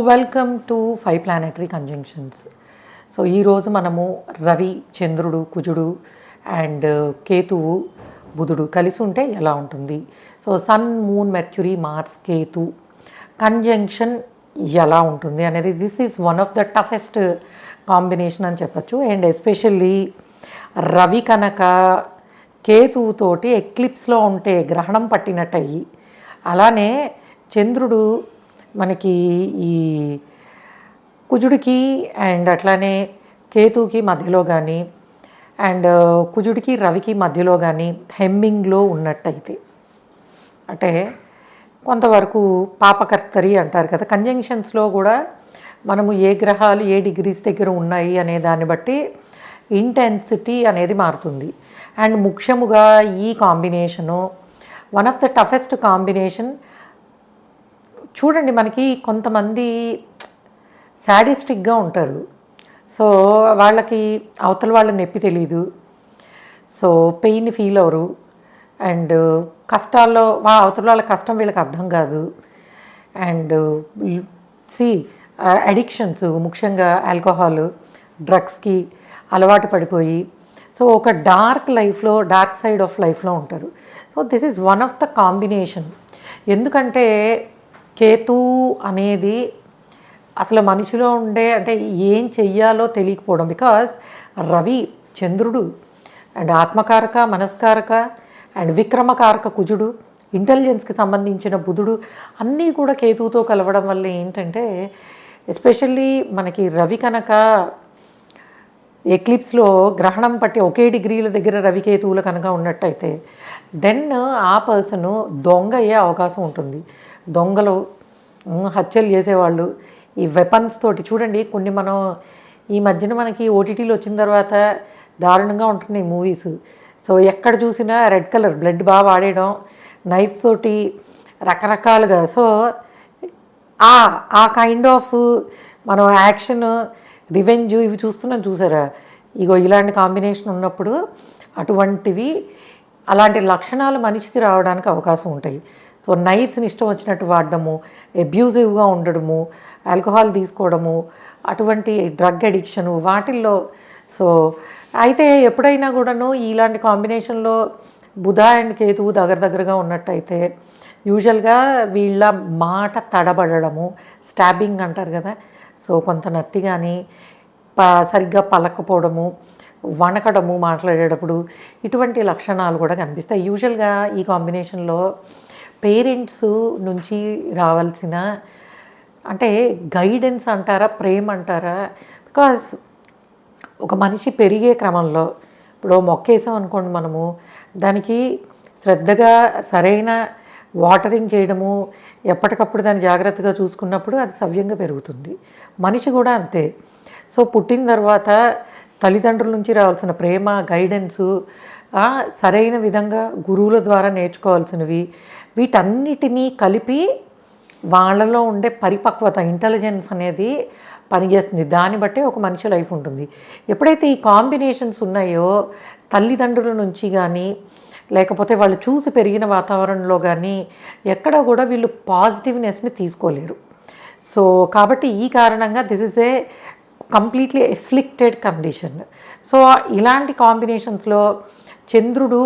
Welcome to 5 planetary conjunctions. So ఈరోజు మనము రవి, చంద్రుడు, కుజుడు అండ్ కేతువు, బుధుడు కలిసి ఉంటే ఎలా ఉంటుంది, so Sun, Moon, Mercury, Mars, Ketu conjunction ఎలా ఉంటుంది అనేది this is one of the toughest combination అని చెప్పచ్చు. అండ్ ఎస్పెషల్లీ రవి కనుక కేతువుతోటి ఎక్లిప్స్లో ఉంటే గ్రహణం పట్టినట్టయి, అలానే చంద్రుడు మనకి ఈ కుజుడికి అండ్ అట్లానే కేతువుకి మధ్యలో కానీ అండ్ కుజుడికి రవికి మధ్యలో కానీ హెమ్మింగ్లో ఉన్నట్టయితే, అంటే కొంతవరకు పాపకర్తరి అంటారు కదా, కంజంక్షన్స్లో కూడా మనము ఏ గ్రహాలు ఏ డిగ్రీస్ దగ్గర ఉన్నాయి అనే దాన్ని బట్టి ఇంటెన్సిటీ అనేది మారుతుంది. అండ్ ముఖ్యముగా ఈ combination one of the toughest combination. చూడండి, మనకి కొంతమంది శాడిస్టిక్గా ఉంటారు. సో వాళ్ళకి అవతల వాళ్ళ నొప్పి తెలీదు, so pain feel hour, and కష్టాల్లో అవతల వాళ్ళ కష్టం వీళ్ళకి అర్థం కాదు. అండ్ అడిక్షన్స్, ముఖ్యంగా ఆల్కహాల్, డ్రగ్స్కి అలవాటు పడిపోయి సో ఒక డార్క్ సైడ్ ఆఫ్ లైఫ్లో ఉంటారు. So this is one of the combination. ఎందుకంటే కేతు అనేది అసలు మనిషిలో ఉండే అంటే ఏం చెయ్యాలో తెలియకపోవడం, బికాజ్ రవి చంద్రుడు అండ్ ఆత్మకారక, మనస్కారక అండ్ విక్రమకారక కుజుడు, ఇంటెలిజెన్స్కి సంబంధించిన బుధుడు అన్నీ కూడా కేతువుతో కలవడం వల్ల ఏంటంటే, ఎస్పెషల్లీ మనకి రవి కనుక ఎక్లిప్స్లో గ్రహణం పట్టి ఒకే డిగ్రీల దగ్గర రవికేతువులు కనుక ఉన్నట్టయితే దెన్ ఆ పర్సను దొంగ అయ్యే అవకాశం ఉంటుంది. దొంగలు, హత్యలు చేసేవాళ్ళు, ఈ వెపన్స్ తోటి చూడండి. కొన్ని మనం ఈ మధ్యన మనకి ఓటీటీలో వచ్చిన తర్వాత దారుణంగా ఉంటున్నాయి మూవీస్. సో ఎక్కడ చూసినా రెడ్ కలర్ బ్లడ్ బాగా వాడేయడం, నైఫ్ తోటి రకరకాలుగా. సో ఆ కైండ్ ఆఫ్ మనం యాక్షన్, రివెంజ్ ఇవి చూసారా. ఇగో ఇలాంటి కాంబినేషన్ ఉన్నప్పుడు అలాంటి లక్షణాలు మనిషికి రావడానికి అవకాశం ఉంటాయి. సో నైఫ్స్ని ఇష్టం వచ్చినట్టు వాడడము, అబ్యూజివ్గా ఉండడము, ఆల్కహాల్ తీసుకోవడము, అటువంటి డ్రగ్ అడిక్షను వాటిల్లో. సో అయితే ఎప్పుడైనా కూడాను ఇలాంటి కాంబినేషన్లో బుధ అండ్ కేతువు దగ్గరగా ఉన్నట్టయితే యూజువల్గా వీళ్ళ మాట తడబడము, స్టాబింగ్ అంటారు కదా, సో కొంత నత్తి కానీ సరిగ్గా పలకపోవడము, వణకడము మాట్లాడేటప్పుడు, ఇటువంటి లక్షణాలు కూడా కనిపిస్తాయి. యూజువల్గా ఈ కాంబినేషన్లో పేరెంట్స్ నుంచి రావాల్సిన అంటే గైడెన్స్ అంటారా, ప్రేమ అంటారా, బికాజ్ ఒక మనిషి పెరిగే క్రమంలో ఇప్పుడు మొక్క వేసాం అనుకోండి, మనము దానికి శ్రద్ధగా సరైన వాటరింగ్ చేయడము, ఎప్పటికప్పుడు దాన్ని జాగ్రత్తగా చూసుకున్నప్పుడు అది సవ్యంగా పెరుగుతుంది. మనిషి కూడా అంతే. సో పుట్టిన తర్వాత తల్లిదండ్రుల నుంచి రావాల్సిన ప్రేమ, గైడెన్సు, సరైన విధంగా గురువుల ద్వారా నేర్చుకోవాల్సినవి, వీటన్నిటినీ కలిపి వాళ్ళలో ఉండే పరిపక్వత, ఇంటెలిజెన్స్ అనేది పనిచేస్తుంది. దాన్ని బట్టే ఒక మనిషి లైఫ్ ఉంటుంది. ఎప్పుడైతే ఈ కాంబినేషన్స్ ఉన్నాయో తల్లిదండ్రుల నుంచి కానీ లేకపోతే వాళ్ళు చూసి పెరిగిన వాతావరణంలో కానీ ఎక్కడ కూడా వీళ్ళు పాజిటివ్నెస్ని తీసుకోలేరు. సో కాబట్టి ఈ కారణంగా this is a completely afflicted condition. So ఇలాంటి కాంబినేషన్స్లో చంద్రుడు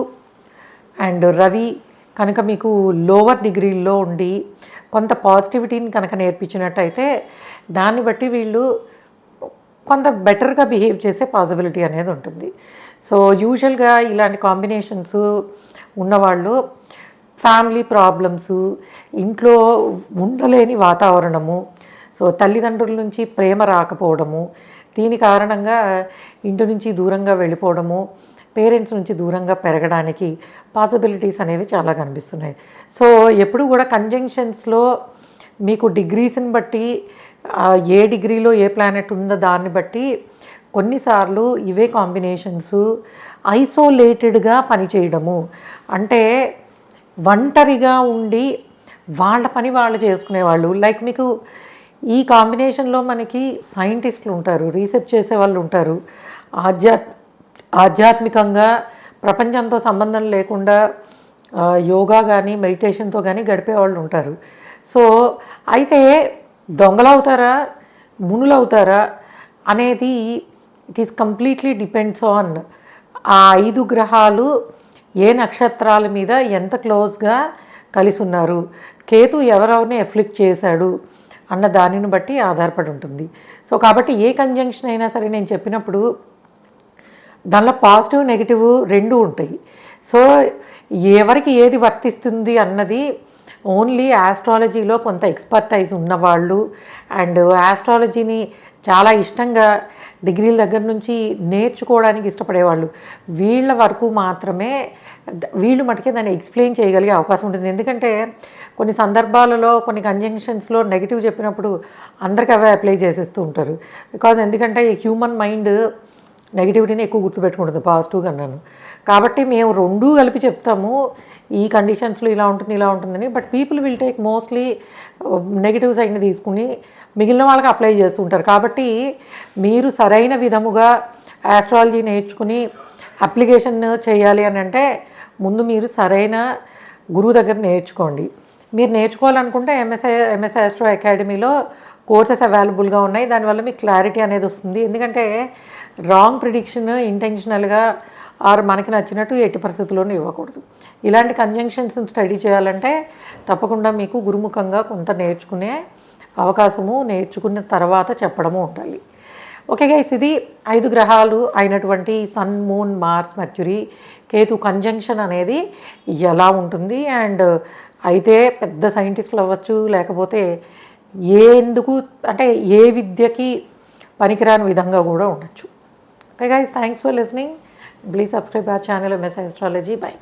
అండ్ రవి కనుక మీకు లోవర్ డిగ్రీల్లో ఉండి కొంత పాజిటివిటీని కనుక నేర్పించినట్టయితే దాన్ని బట్టి వీళ్ళు కొంత బెటర్గా బిహేవ్ చేసే పాసిబిలిటీ అనేది ఉంటుంది. సో యూజువల్గా ఇలాంటి కాంబినేషన్స్ ఉన్నవాళ్ళు ఫ్యామిలీ ప్రాబ్లమ్స్, ఇంట్లో ఉండలేని వాతావరణము, సో తల్లిదండ్రుల నుంచి ప్రేమ రాకపోవడము, దీని కారణంగా ఇంటి నుంచి దూరంగా వెళ్ళిపోవడము, పేరెంట్స్ నుంచి దూరంగా పెరగడానికి పాసిబిలిటీస్ అనేవి చాలా కనిపిస్తున్నాయి. సో ఎప్పుడు కూడా కంజంక్షన్స్లో మీకు డిగ్రీస్ని బట్టి ఏ డిగ్రీలో ఏ ప్లానెట్ ఉందో దాన్ని బట్టి కొన్నిసార్లు ఇవే కాంబినేషన్స్ ఐసోలేటెడ్గా పనిచేయడము, అంటే ఒంటరిగా ఉండి వాళ్ళ పని వాళ్ళు చేసుకునేవాళ్ళు. లైక్ మీకు ఈ కాంబినేషన్లో మనకి సైంటిస్టులు ఉంటారు, రీసెర్చ్ చేసే వాళ్ళు ఉంటారు, ఆధ్యాత్మికంగా ప్రపంచంతో సంబంధం లేకుండా యోగా కానీ మెడిటేషన్తో కానీ గడిపే వాళ్ళు ఉంటారు. సో అయితే దొంగలవుతారా మునులవుతారా అనేది it is completely depends on ఆ 5 గ్రహాలు ఏ నక్షత్రాల మీద ఎంత క్లోజ్గా కలిసి ఉన్నారు, కేతు ఎవరెవరిని ఎఫ్లిక్ట్ చేశాడు అన్న దానిని బట్టి ఆధారపడి ఉంటుంది. సో కాబట్టి ఏ కంజంక్షన్ అయినా సరే నేను చెప్పినప్పుడు దానిలో పాజిటివ్ నెగిటివ్ రెండు ఉంటాయి. సో ఎవరికి ఏది వర్తిస్తుంది అన్నది ఓన్లీ ఆస్ట్రాలజీలో కొంత ఎక్స్పర్టైజ్ ఉన్నవాళ్ళు అండ్ ఆస్ట్రాలజీని చాలా ఇష్టంగా డిగ్రీల దగ్గర నుంచి నేర్చుకోవడానికి ఇష్టపడేవాళ్ళు వీళ్ళ వరకు మాత్రమే వీళ్ళు మటుకే దాన్ని ఎక్స్ప్లెయిన్ చేయగలిగే అవకాశం ఉంటుంది. ఎందుకంటే కొన్ని సందర్భాలలో కొన్ని కంజంక్షన్స్లో నెగిటివ్ చెప్పినప్పుడు అందరికీ అవే అప్లై చేసేస్తూ ఉంటారు. బికాజ్ ఎందుకంటే ఈ హ్యూమన్ మైండ్ నెగిటివిటీని ఎక్కువ గుర్తుపెట్టుకుంటుంది పాజిటివ్గా అన్నాను. కాబట్టి మేము రెండూ కలిపి చెప్తాము ఈ కండిషన్స్లో ఇలా ఉంటుంది ఇలా ఉంటుందని. But people will take mostly negative సైడ్ని తీసుకుని మిగిలిన వాళ్ళకి అప్లై చేస్తుంటారు. కాబట్టి మీరు సరైన విధముగా ఆస్ట్రాలజీ నేర్చుకుని అప్లికేషన్ చేయాలి అని అంటే ముందు మీరు సరైన గురువు దగ్గర నేర్చుకోండి. మీరు నేర్చుకోవాలనుకుంటే ఎంఎస్ ఆస్ట్రో అకాడమీలో కోర్సెస్ అవైలబుల్గా ఉన్నాయి. దానివల్ల మీకు క్లారిటీ అనేది వస్తుంది. ఎందుకంటే రాంగ్ ప్రిడిక్షన్ ఇంటెన్షనల్గా ఆర్ మనకి నచ్చినట్టు ఎట్టి పరిస్థితుల్లోనూ ఇవ్వకూడదు. ఇలాంటి కంజంక్షన్స్ స్టడీ చేయాలంటే తప్పకుండా మీకు గురుముఖంగా కొంత నేర్చుకునే అవకాశము, నేర్చుకున్న తర్వాత చెప్పడము ఉండాలి. ఓకే గైస్, ఇది 5 గ్రహాలు అయినటువంటి Sun, Moon, Mars, Mercury, Ketu conjunction అనేది ఎలా ఉంటుంది. అండ్ అయితే పెద్ద సైంటిస్టులు అవ్వచ్చు, లేకపోతే ఎందుకు అంటే ఏ విద్యకి పనికిరాని విధంగా కూడా ఉండొచ్చు. Okay guys, thanks for listening. Please subscribe our channel MS astrology. By.